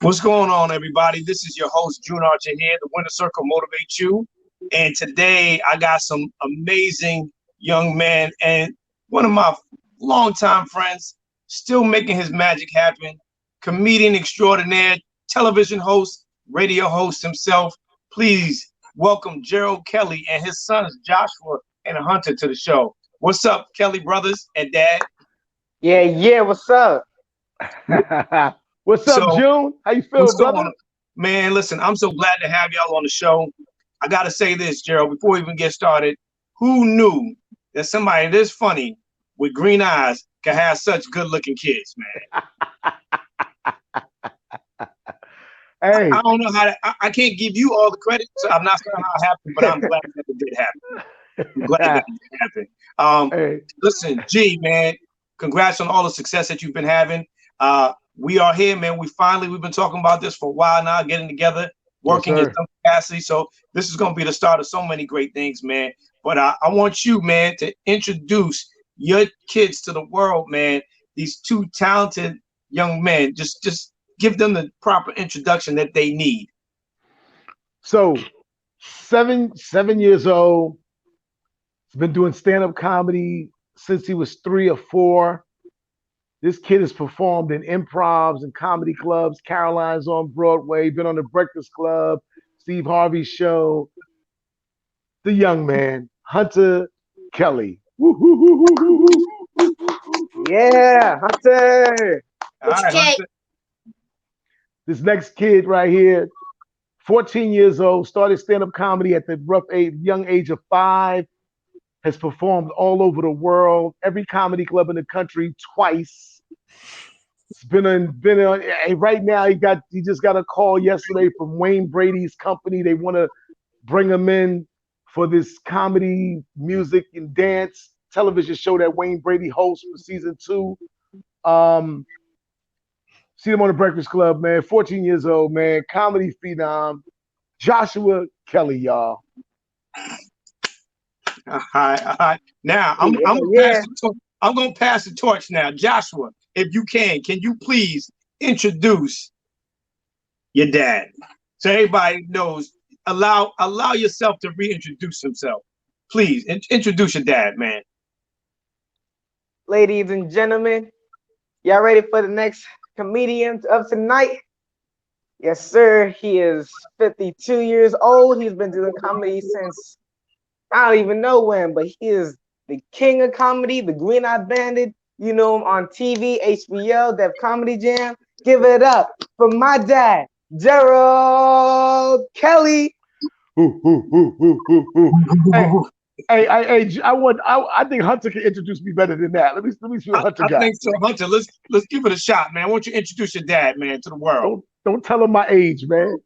What's going on, everybody? This is your host, June Archer here. The Winner Circle motivates you. And today I got some amazing young men and one of my longtime friends, still making his magic happen. Comedian extraordinaire, television host, radio host himself. Please welcome Gerald Kelly and his sons, Joshua and Hunter, to the show. What's up, Kelly brothers and dad? Yeah, what's up? What's up, So, June? How you what's feeling, going on? brother? Man, listen, I'm so glad to have y'all on the show. I got to say this, Gerald, before we even get started. Who knew that somebody this funny with green eyes could have such good looking kids, man? Hey, I don't know how to, I can't give you all the credit, so I'm not sure how it happened, but I'm glad that it did happen. I'm glad that it did happen. hey, Listen, G, man, congrats on all the success that you've been having. We are here, man. We've been talking about this for a while now, getting together, yes, working in sir. some capacity. So this is going to be the start of so many great things, man. But I want you, man, to introduce your kids to the world, man. These two talented young men. Just give them the proper introduction that they need. So, 7 years old. He's been doing stand-up comedy since he was 3 or 4. This kid has performed in improvs and comedy clubs. Caroline's on Broadway. Been on the Breakfast Club, Steve Harvey's show. The young man, Hunter Kelly. Woo, woo, woo, woo, woo, woo. Yeah, Hunter. All Which right, kid? Hunter. This next kid right here, 14 years old, started stand-up comedy at the young age of 5, has performed all over the world, every comedy club in the country twice. It's been on right now he just got a call yesterday from Wayne Brady's company. They want to bring him in for this comedy, music, and dance television show that Wayne Brady hosts for season 2. Um, See him on the Breakfast Club, man. 14 years old, man. Comedy phenom. Joshua Kelly, y'all. All right, all right. Now I'm gonna pass Yeah. the torch. I'm gonna pass the torch now, Joshua. If you can you please introduce your dad so everybody knows? Allow yourself to reintroduce himself. Please introduce your dad, man. Ladies and gentlemen, y'all ready for the next comedian of tonight? Yes, sir. He is 52 years old. He's been doing comedy since I don't even know when, but he is the king of comedy, the Green Eye Bandit. You know him on TV, HBO, Def Comedy Jam. Give it up for my dad, Gerald Kelly. Ooh, ooh, ooh, ooh, ooh, ooh. I think Hunter can introduce me better than that. Let me see what Hunter I got. think so, Hunter. Let's give it a shot, man. I want you to introduce your dad, man, to the world. Don't tell him my age, man.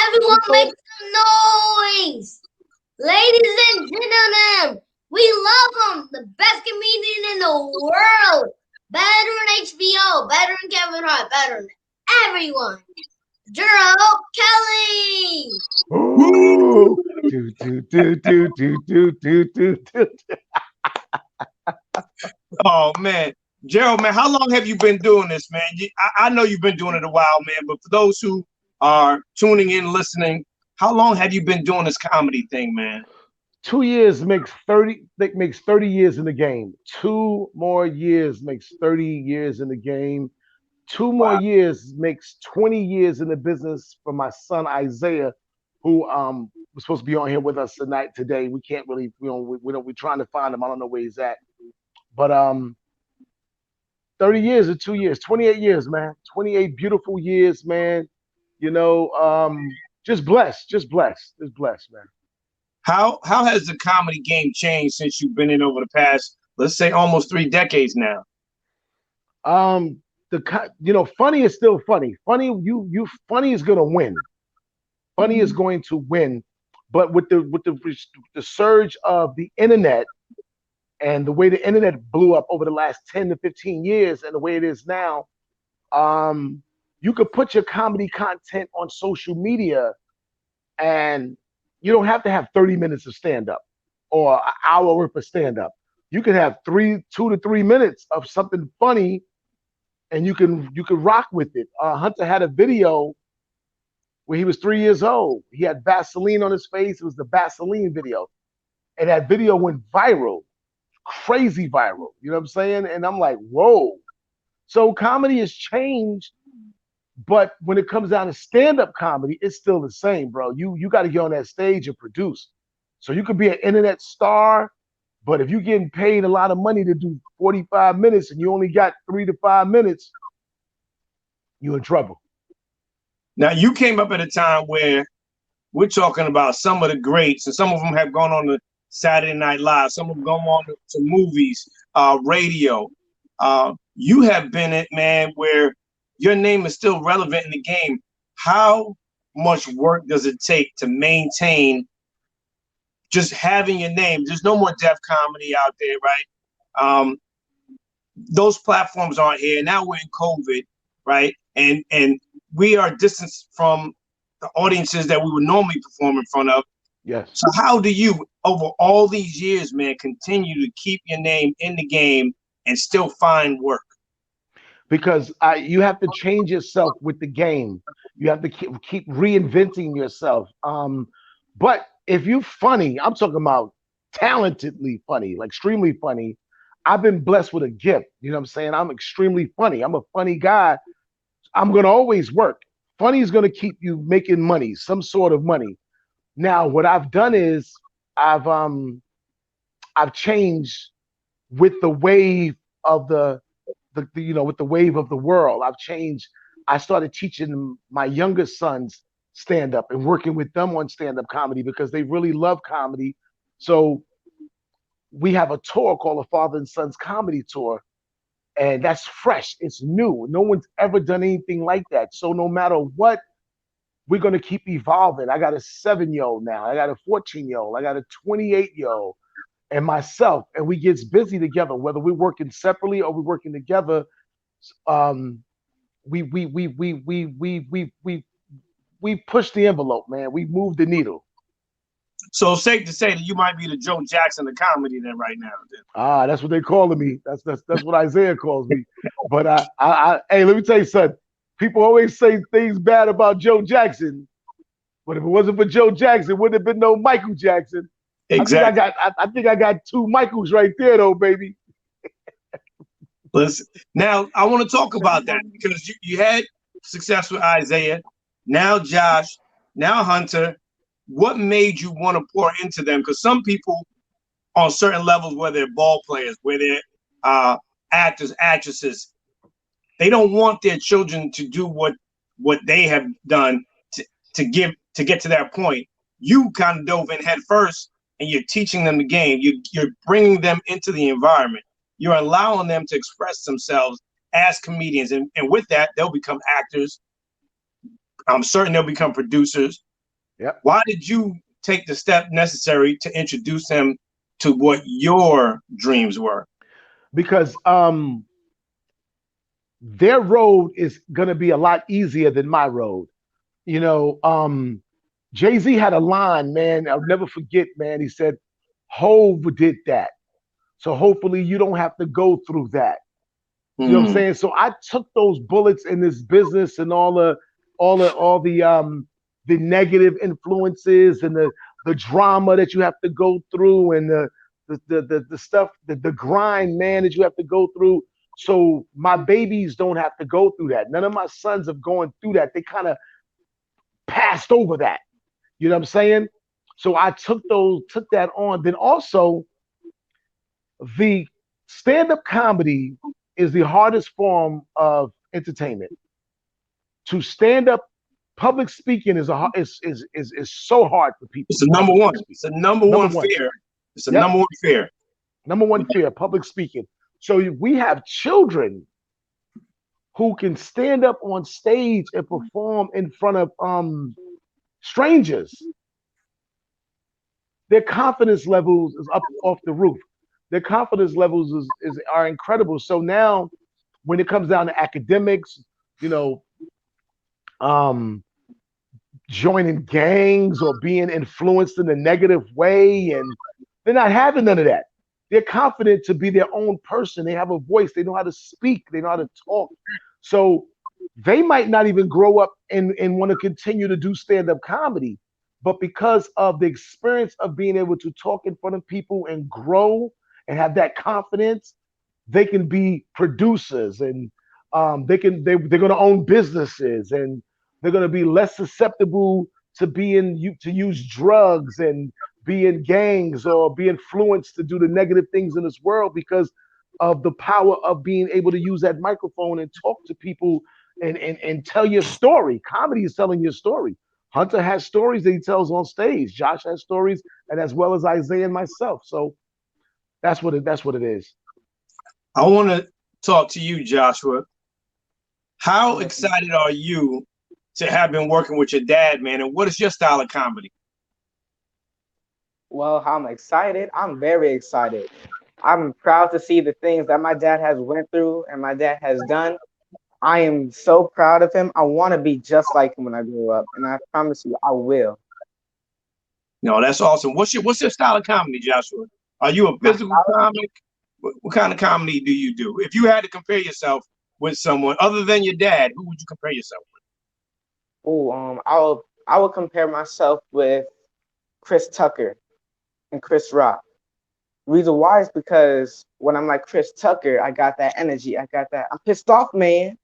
Everyone make some noise! Ladies and gentlemen, we love him, the best comedian in the world. Better than HBO, better than Kevin Hart, better than everyone. Gerald Kelly! Ooh. Do, do, do, do, do, do, do, do, do. Oh man, Gerald, man, how long have you been doing this, man? I know you've been doing it a while, man. But for those who are tuning in, listening, how long have you been doing this comedy thing, man? 2 years makes 30. Makes 30 years in the game. 2 more years makes 30 years in the game. Two more Wow. years makes 20 years in the business for my son Isaiah, who was supposed to be on here with us today. We can't really, we're trying to find him. I don't know where he's at. But 30 years or 2 years, 28 years, man. 28 beautiful years, man. You know, just blessed, man. How has the comedy game changed since you've been in over the past, let's say, almost 3 decades now? Funny is still funny. Funny is gonna win. Funny is going to win, but with the surge of the internet and the way the internet blew up over the last 10 to 15 years and the way it is now, you could put your comedy content on social media and you don't have to have 30 minutes of stand up or an hour worth of stand up. You can have 2 to 3 minutes of something funny and you can rock with it. Hunter had a video where he was 3 years old. He had Vaseline on his face. It was the Vaseline video, and that video went viral, crazy viral. You know what I'm saying? And I'm like, whoa. So comedy has changed, but when it comes down to stand-up comedy, it's still the same, bro. You got to get on that stage and produce. So you could be an internet star, but if you're getting paid a lot of money to do 45 minutes and you only got 3 to 5 minutes, you're in trouble. Now, you came up at a time where we're talking about some of the greats, and some of them have gone on to Saturday Night Live. Some of them gone on to movies, radio. You have been it, man, where your name is still relevant in the game. How much work does it take to maintain just having your name? There's no more Def Comedy out there, right? Those platforms aren't here. Now we're in COVID, right? And we are distanced from the audiences that we would normally perform in front of. Yes. So how do you, over all these years, man, continue to keep your name in the game and still find work? Because you have to change yourself with the game. You have to keep reinventing yourself. But if you're funny, I'm talking about talentedly funny, like extremely funny. I've been blessed with a gift. You know what I'm saying? I'm extremely funny. I'm a funny guy. I'm going to always work. Funny is going to keep you making money, some sort of money. Now, what I've done is I've changed with the wave of the with the wave of the world. I've changed. I started teaching my younger sons stand up and working with them on stand up comedy because they really love comedy. So we have a tour called the Father and Sons Comedy Tour, and that's fresh. It's new. No one's ever done anything like that. So no matter what, we're going to keep evolving. I got a 7-year-old now. I got a 14-year-old. I got a 28-year-old and myself, and we get busy together, whether we're working separately or we're working together. We push the envelope, man. We move the needle. So safe to say that you might be the Joe Jackson of comedy then right now. Then. That's what they calling me. That's what Isaiah calls me. But hey, let me tell you something. People always say things bad about Joe Jackson, but if it wasn't for Joe Jackson, it wouldn't have been no Michael Jackson. Exactly. I think I got 2 Michaels right there, though, baby. Listen, now I want to talk about that because you had success with Isaiah, now Josh, now Hunter. What made you want to pour into them? Because some people on certain levels, where they're ball players, where they're actors, actresses, they don't want their children to do what they have done to get to that point. You kind of dove in head first, and you're teaching them the game. You're bringing them into the environment. You're allowing them to express themselves as comedians, and with that, they'll become actors. I'm certain they'll become producers. Yep. Why did you take the step necessary to introduce them to what your dreams were? Because their road is going to be a lot easier than my road. You know, Jay-Z had a line, man, I'll never forget, man. He said, Hove did that. So hopefully you don't have to go through that. You know what I'm saying? So I took those bullets in this business and all the negative influences and the drama that you have to go through and the stuff, the grind, man, that you have to go through. So my babies don't have to go through that. None of my sons have gone through that. They kind of passed over that. You know what I'm saying? So I took that on. Then also, the stand-up comedy is the hardest form of entertainment. To stand up, public speaking is so hard for people. It's the number one. It's the number one fear. It's the number one fear. Number one fear, public speaking. So we have children who can stand up on stage and perform in front of strangers. Their confidence levels is up off the roof. Their confidence levels are incredible. So now, when it comes down to academics, you know, joining gangs or being influenced in a negative way, and they're not having none of that. they're confident to be their own person. They have a voice. They know how to speak. They know how to talk. So they might not even grow up and want to continue to do stand-up comedy. But because of the experience of being able to talk in front of people and grow and have that confidence, they can be producers and they're going to own businesses and they're going to be less susceptible to use drugs and be in gangs or be influenced to do the negative things in this world because of the power of being able to use that microphone and talk to people and tell your story. Comedy is telling your story. Hunter has stories that he tells on stage. Josh has stories, and as well as Isaiah and myself. So that's what it is. I want to talk to you, Joshua. How excited are you to have been working with your dad, man? And what is your style of comedy? Well, I'm excited. I'm very excited. I'm proud to see the things that my dad has went through and my dad has done. I am so proud of him. I want to be just like him when I grow up, and I promise you, I will. No, that's awesome. What's your style of comedy, Joshua? Are you a physical comic? What kind of comedy do you do? If you had to compare yourself with someone other than your dad, who would you compare yourself with? I will compare myself with Chris Tucker and Chris Rock. Reason why is because when I'm like Chris Tucker, I got that energy. I got that. I'm pissed off, man.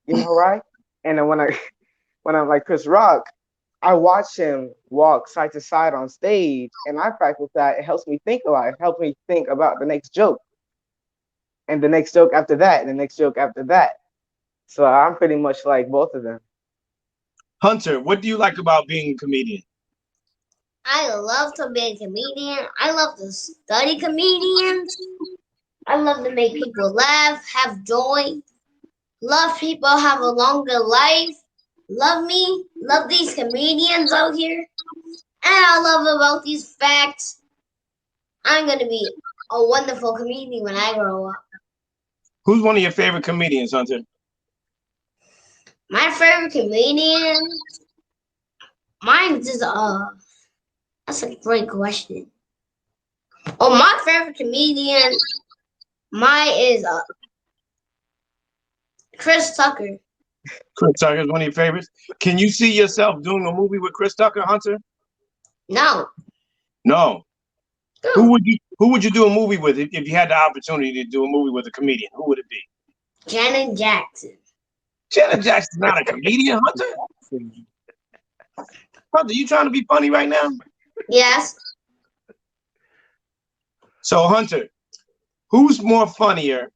You know, right? And then when I'm like Chris Rock, I watch him walk side to side on stage, and I practice that. It helps me think a lot. It helps me think about the next joke, and the next joke after that, and the next joke after that. So I'm pretty much like both of them. Hunter, what do you like about being a comedian? I love to be a comedian. I love to study comedians. I love to make people laugh, have joy. Love people have a longer life. Love me. Love these comedians out here. And I love about these facts. I'm going to be a wonderful comedian when I grow up. Who's one of your favorite comedians, Hunter? My favorite comedian? Mine's is that's a great question. Oh, my favorite comedian, mine is Chris Tucker. Chris Tucker is one of your favorites. Can you see yourself doing a movie with Chris Tucker, Hunter? No. No. Who would you do a movie with if you had the opportunity to do a movie with a comedian? Who would it be? Janet Jackson. Janet Jackson's not a comedian, Hunter. Hunter, you trying to be funny right now? Yes. So, Hunter, who's more funnier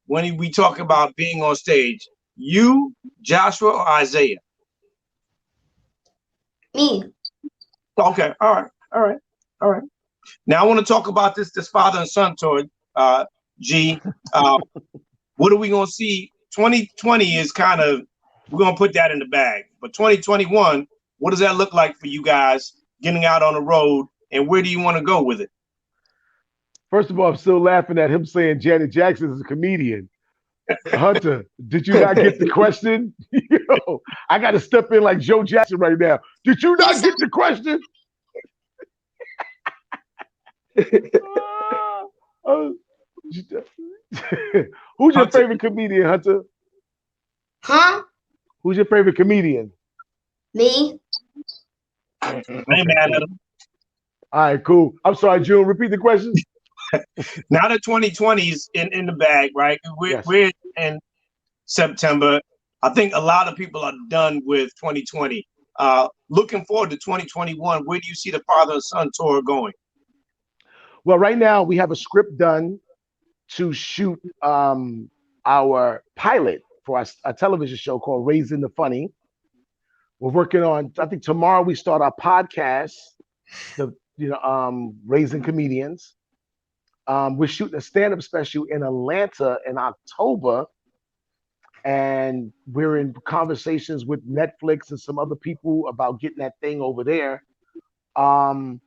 when we talk about being on stage? You, Joshua, or Isaiah? Me. Okay, all right. Now I want to talk about this father and son tour. G, what are we gonna see? 2020 is kind of, we're gonna put that in the bag. But 2021, what does that look like for you guys getting out on the road, and where do you want to go with it? First of all, I'm still laughing at him saying Janet Jackson is a comedian. Hunter, did you not get the question? Yo, I got to step in like Joe Jackson right now. Did you not get the question? Who's your favorite comedian, Hunter? Huh? Who's your favorite comedian? Me. I ain't mad at him. All right, cool. I'm sorry, June. Repeat the question. Now that 2020 is in the bag, right? We're in September. I think a lot of people are done with 2020. Looking forward to 2021, where do you see the father and son tour going? Well, right now we have a script done to shoot our pilot for a television show called Raising the Funny. We're working on, I think tomorrow we start our podcast, Raising Comedians. We're shooting a stand-up special in Atlanta in October, and we're in conversations with Netflix and some other people about getting that thing over there. And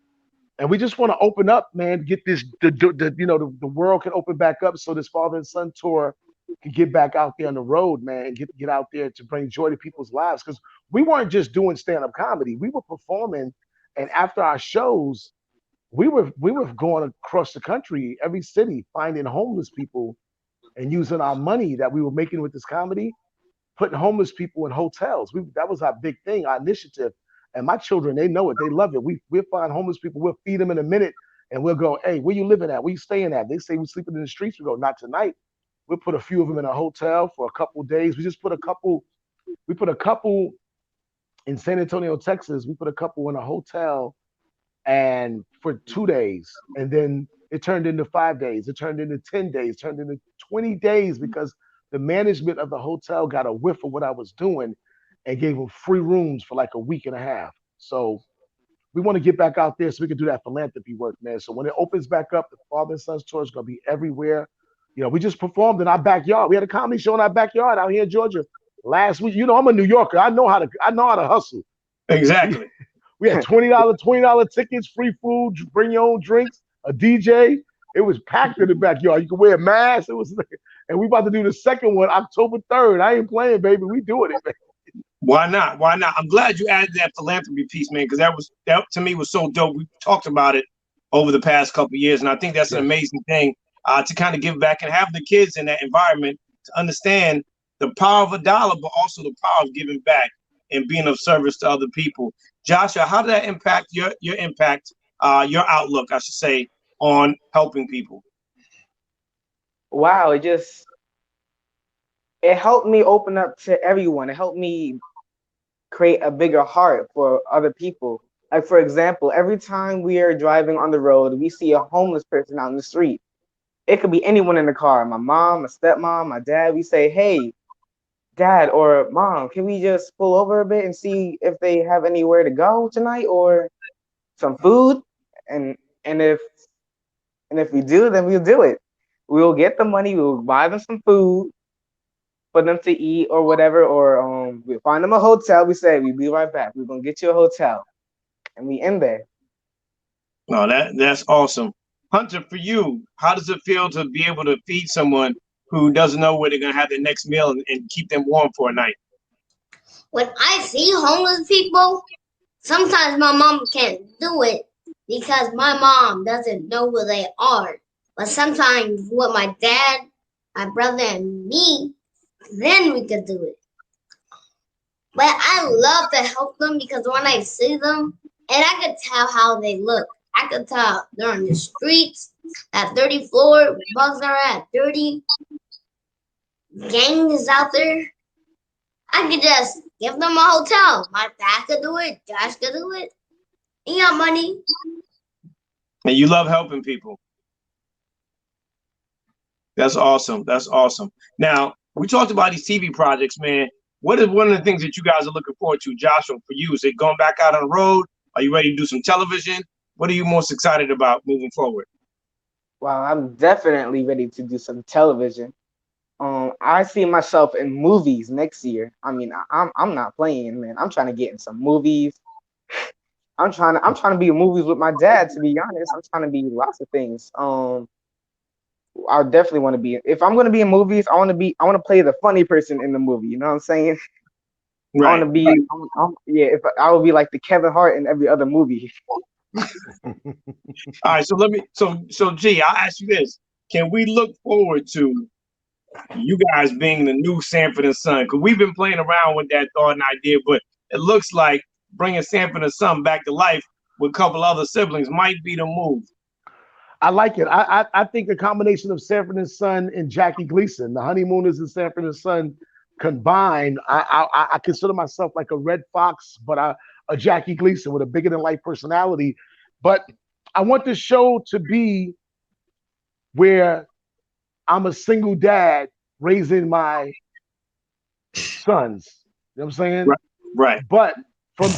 we just want to open up, man, get this, the world can open back up so this father and son tour can get back out there on the road, man, and get out there to bring joy to people's lives. Because we weren't just doing stand-up comedy. We were performing, and after our shows, we were going across the country, every city, finding homeless people and using our money that we were making with this comedy, putting homeless people in hotels. That was our big thing, our initiative. And my children, they know it, they love it. We'll find homeless people, we'll feed them in a minute, and we'll go, hey, where you living at? Where you staying at? They say we sleeping in the streets. We go, not tonight. We'll put a few of them in a hotel for a couple of days. We put a couple in San Antonio, Texas. We put a couple in a hotel and for 2 days. And then it turned into 5 days. It turned into 10 days, turned into 20 days because the management of the hotel got a whiff of what I was doing and gave them free rooms for like a week and a half. So we want to get back out there so we can do that philanthropy work, man. So when it opens back up, the Father and Sons Tour is going to be everywhere. You know, we just performed in our backyard. We had a comedy show in our backyard out here in Georgia last week. You know, I'm a New Yorker. I know how to hustle. Exactly. We had $20 tickets, free food, bring your own drinks, a DJ. It was packed in the backyard. You could wear a mask. It was, and we about to do the second one October 3rd. I ain't playing, baby. We doing it, man. Why not? Why not? I'm glad you added that philanthropy piece, man, because that to me was so dope. We talked about it over the past couple of years, and I think that's an amazing thing to kind of give back and have the kids in that environment to understand the power of a dollar, but also the power of giving back and being of service to other people. Joshua, how did that impact your outlook, I should say, on helping people? Wow, it helped me open up to everyone. It helped me create a bigger heart for other people. Like, for example, every time we are driving on the road, we see a homeless person out in the street. It could be anyone in the car, my mom, my stepmom, my dad. We say, hey, dad or mom, can we just pull over a bit and see if they have anywhere to go tonight or some food? And if we do, then we'll do it. We'll get the money, we'll buy them some food for them to eat or whatever, or we'll find them a hotel. We say, we'll be right back. We're gonna get you a hotel. And we in there. No, that's awesome. Hunter, for you, how does it feel to be able to feed someone who doesn't know where they're going to have their next meal and keep them warm for a night? When I see homeless people, sometimes my mom can't do it because my mom doesn't know where they are. But sometimes with my dad, my brother, and me, then we could do it. But I love to help them because when I see them, and I could tell how they look. I could tell they're on the streets, at 30th floor, bugs are at 30, gang is out there. I could just give them a hotel. My dad could do it, Josh could do it. He got money. And you love helping people. That's awesome. That's awesome. Now, we talked about these TV projects, man. What is one of the things that you guys are looking forward to, Joshua, for you? Is it going back out on the road? Are you ready to do some television? What are you most excited about moving forward? Well, I'm definitely ready to do some television. I see myself in movies next year. I mean, I'm not playing, man. I'm trying to get in some movies. I'm trying to be in movies with my dad. To be honest, I'm trying to be lots of things. I definitely want to be. If I'm going to be in movies, I want to play the funny person in the movie. You know what I'm saying? Right. I want to be. If I would be like the Kevin Hart in every other movie. All right, so G, I'll ask you this. Can we look forward to you guys being the new Sanford and Son? Because we've been playing around with that thought and idea, but it looks like bringing Sanford and Son back to life with a couple other siblings might be the move. I like it. I think the combination of Sanford and Son and Jackie Gleason, the Honeymooners and Sanford and Son combined, I consider myself like a Red Fox, but a Jackie Gleason with a bigger than life personality. But I want the show to be where I'm a single dad raising my sons. You know what I'm saying? Right. But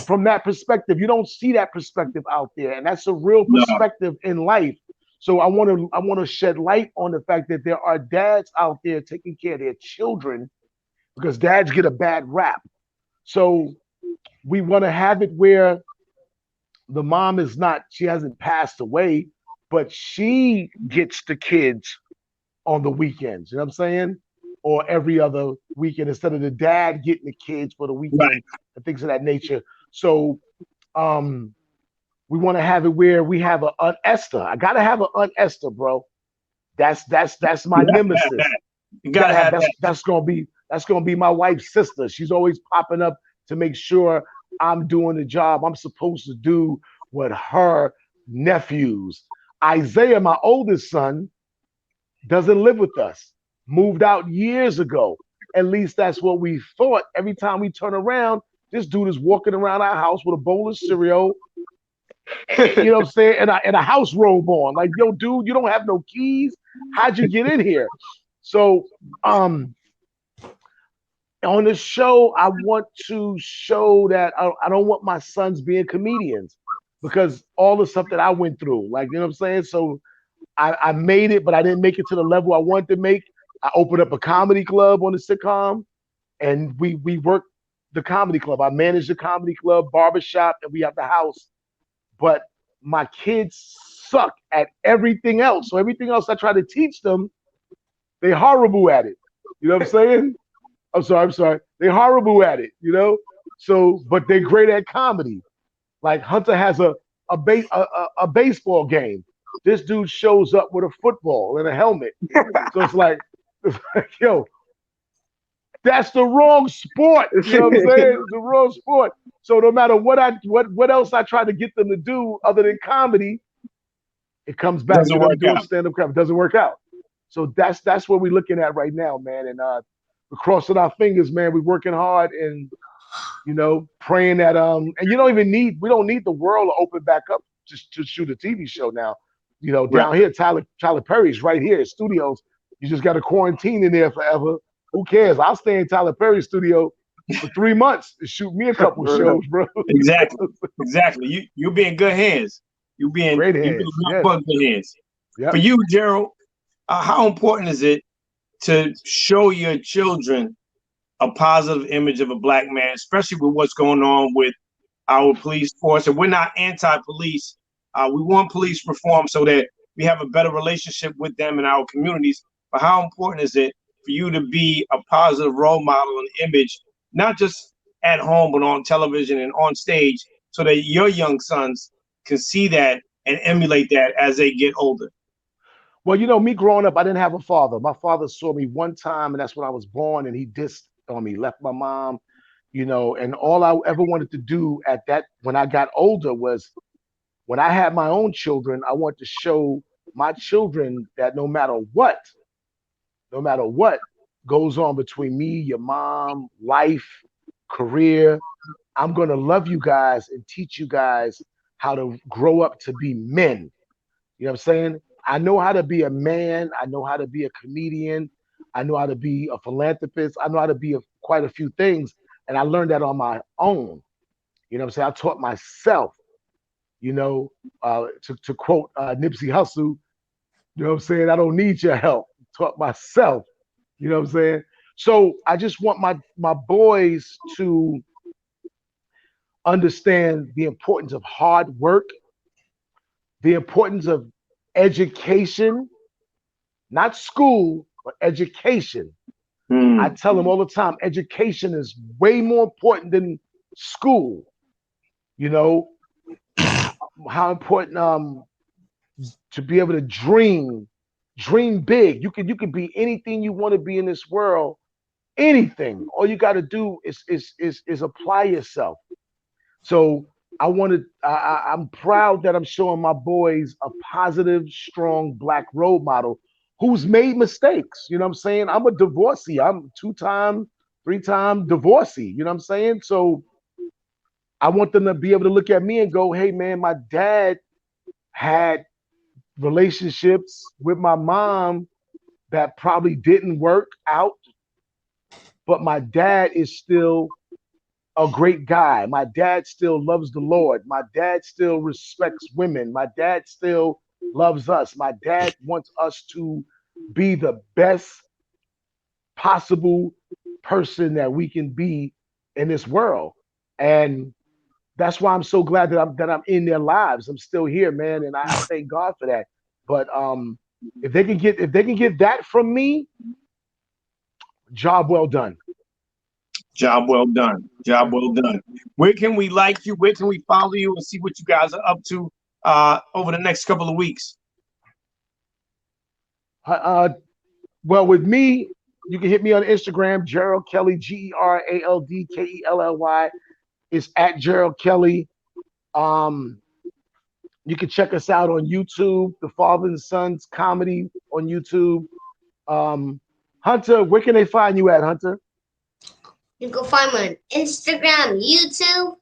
from that perspective, you don't see that perspective out there, and that's a real perspective in life. So I want to shed light on the fact that there are dads out there taking care of their children because dads get a bad rap. So we want to have it where the mom she hasn't passed away, but she gets the kids on the weekends. You know what I'm saying? Or every other weekend instead of the dad getting the kids for the weekend and things of that nature. So we want to have it where we have a Aunt Esther. I gotta have an Aunt Esther, bro. That's my You have to have nemesis. that. You You gotta gotta have have that. that's gonna be my wife's sister. She's always popping up to make sure I'm doing the job I'm supposed to do with her nephews. Isaiah, my oldest son, doesn't live with us. Moved out years ago. At least that's what we thought. Every time we turn around, this dude is walking around our house with a bowl of cereal, you know what I'm saying, and a house robe on. Like, yo, dude, you don't have no keys. How'd you get in here? So, on the show, I want to show that I don't want my sons being comedians because all the stuff that I went through, like, you know what I'm saying? So I made it, but I didn't make it to the level I wanted to make. I opened up a comedy club on the sitcom, and we worked the comedy club. I managed the comedy club, barbershop, and we have the house. But my kids suck at everything else. So everything else I try to teach them, they're horrible at it. You know what I'm saying? I'm sorry. They're horrible at it, you know? So, but they're great at comedy. Like Hunter has a baseball game. This dude shows up with a football and a helmet. So it's like, yo, that's the wrong sport. You know what I'm saying? It's the wrong sport. So no matter what else I try to get them to do other than comedy, it comes back Doesn't to them work doing out. stand-up comedy. It doesn't work out. So that's what we're looking at right now, man. And we're crossing our fingers, man. We're working hard and praying that and we don't need the world to open back up to shoot a TV show now. Right. Down here, Tyler Perry's right here, studios. You just got to quarantine in there forever. Who cares? I'll stay in Tyler Perry's studio for 3 months and shoot me a couple shows, bro. Exactly. You be in good hands. You be in Great hands. good hands. Yep. For you, Gerald, how important is it to show your children a positive image of a black man, especially with what's going on with our police force? And we're not anti-police. We want police reform so that we have a better relationship with them in our communities. But how important is it for you to be a positive role model and image, not just at home, but on television and on stage, so that your young sons can see that and emulate that as they get older? Well, me growing up, I didn't have a father. My father saw me one time, and that's when I was born, and he dissed on me, left my mom, and all I ever wanted to do when I got older was when I had my own children, I want to show my children that no matter what goes on between me, your mom, life, career, I'm going to love you guys and teach you guys how to grow up to be men. You know what I'm saying? I know how to be a man. I know how to be a comedian. I know how to be a philanthropist. I know how to be quite a few things. And I learned that on my own. You know what I'm saying? I taught myself, to quote Nipsey Hussle, you know what I'm saying? I don't need your help. Taught myself, you know what I'm saying? So I just want my boys to understand the importance of hard work, the importance of education, not school, but education. I tell them all the time, education is way more important than school. How important to be able to dream big. You can be anything you want to be in this world, anything. All you got to do is apply yourself. So I'm proud that I'm showing my boys a positive, strong black role model who's made mistakes. You know what I'm saying? I'm a divorcee. I'm 2-time, 3-time divorcee. You know what I'm saying? So I want them to be able to look at me and go, hey, man, my dad had relationships with my mom that probably didn't work out, but my dad is still a great guy. My dad still loves the Lord. My dad still respects women. My dad still loves us. My dad wants us to be the best possible person that we can be in this world. And that's why I'm so glad that I'm in their lives. I'm still here, man, and I thank God for that. But if they can get that from me, job well done. Job well done. Job well done. Where can we like you? Where can we follow you and see what you guys are up to over the next couple of weeks? Well, with me, you can hit me on Instagram, Gerald Kelly, GeraldKelly. It's at Gerald Kelly. You can check us out on YouTube, the Father and Sons comedy on YouTube. Hunter, where can they find you at, Hunter? You can find me on Instagram, YouTube.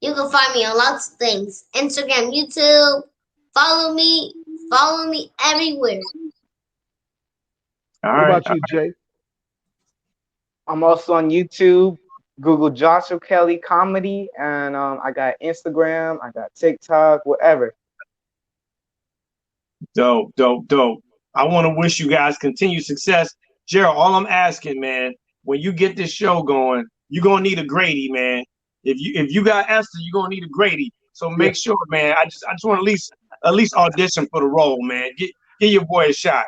You can find me on lots of things. Instagram, YouTube. Follow me everywhere. All What right. about you, Jay? I'm also on YouTube. Google Joshua Kelly Comedy, and I got Instagram, I got TikTok, whatever. Dope, dope, dope. I want to wish you guys continued success. Gerald, all I'm asking, man, when you get this show going, you're gonna need a Grady, man. If you got Esther, you're gonna need a Grady. So make sure, man. I just want to at least audition for the role, man. Give your boy a shot.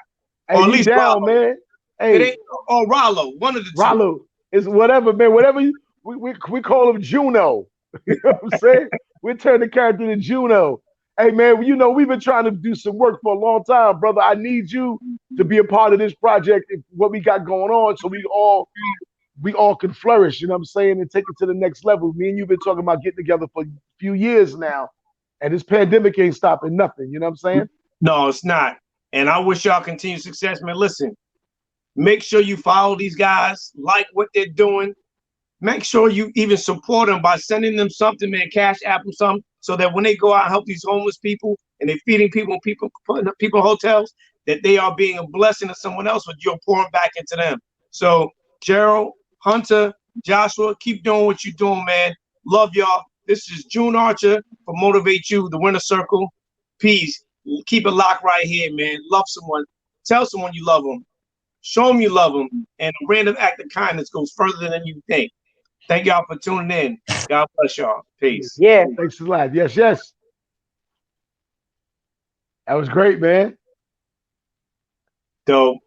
Hey, Or at you least down, Rollo. man? It Hey, ain't or Rollo, one of the two. Rollo is whatever, man. Whatever we call him Juno. You know what I'm saying? We turn the character to Juno. Hey, man, you know we've been trying to do some work for a long time, brother. I need you to be a part of this project, what we got going on, so we all can flourish. You know what I'm saying, and take it to the next level. Me and you've been talking about getting together for a few years now, and this pandemic ain't stopping nothing. You know what I'm saying? No, it's not. And I wish y'all continued success, man. Listen, make sure you follow these guys, like what they're doing. Make sure you even support them by sending them something, man, Cash App or something, so that when they go out and help these homeless people and they're feeding people, putting people in hotels, that they are being a blessing to someone else, but you're pouring back into them. So, Gerald, Hunter, Joshua, keep doing what you're doing, man. Love y'all. This is June Archer for Motivate You, the Winner Circle. Peace. Keep it locked right here, man. Love someone. Tell someone you love them. Show them you love them. And a random act of kindness goes further than you think. Thank y'all for tuning in. God bless y'all. Peace. Yeah. Thanks a lot. Yes, yes. That was great, man. Dope.